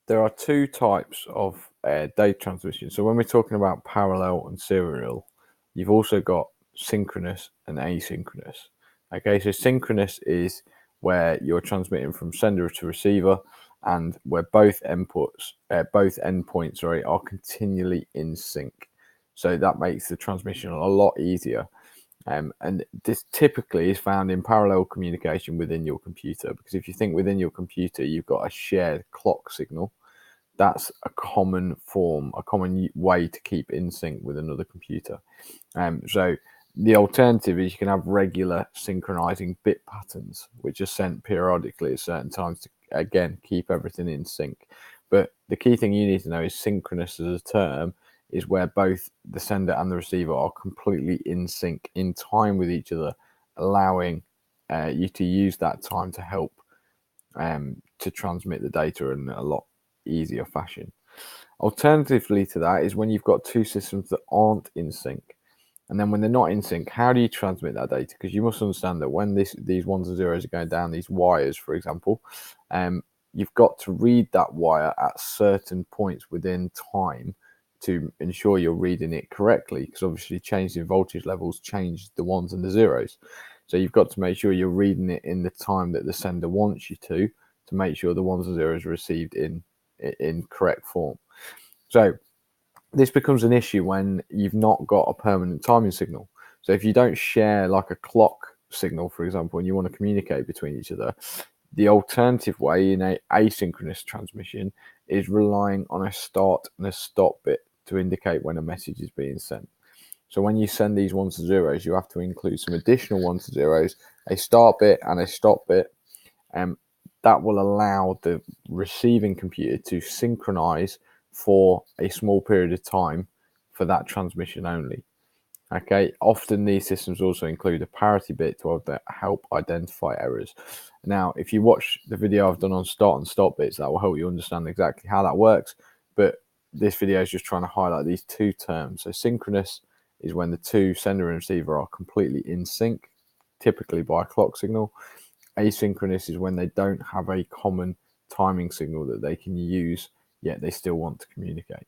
There are two types of data transmission. So when we're talking about parallel and serial, you've also got synchronous and asynchronous. Okay, so synchronous is where you're transmitting from sender to receiver, and where both endpoints, are continually in sync. So that makes the transmission a lot easier. And this typically is found in parallel communication within your computer, because if you think within your computer, you've got a shared clock signal. That's a common way to keep in sync with another computer. So the alternative is you can have regular synchronizing bit patterns, which are sent periodically at certain times to, again, keep everything in sync. But the key thing you need to know is synchronous as a term is where both the sender and the receiver are completely in sync, in time with each other, allowing you to use that time to help to transmit the data in a lot easier fashion. Alternatively to that is when you've got two systems that aren't in sync. And then when they're not in sync, how do you transmit that data? Because you must understand that when these ones and zeros are going down these wires, for example, you've got to read that wire at certain points within time to ensure you're reading it correctly, because obviously changing voltage levels change the ones and the zeros. So you've got to make sure you're reading it in the time that the sender wants you to make sure the ones and zeros are received in correct form. So this becomes an issue when you've not got a permanent timing signal. So if you don't share like a clock signal, for example, and you want to communicate between each other, the alternative way in a asynchronous transmission is relying on a start and a stop bit to indicate when a message is being sent. So when you send these ones and zeros, you have to include some additional ones and zeros, a start bit and a stop bit. That will allow the receiving computer to synchronize for a small period of time for that transmission only. Okay, often these systems also include a parity bit to help identify errors. Now, if you watch the video I've done on start and stop bits, that will help you understand exactly how that works. But this video is just trying to highlight these two terms. So synchronous is when the two sender and receiver are completely in sync, typically by a clock signal. Asynchronous is when they don't have a common timing signal that they can use, yet they still want to communicate.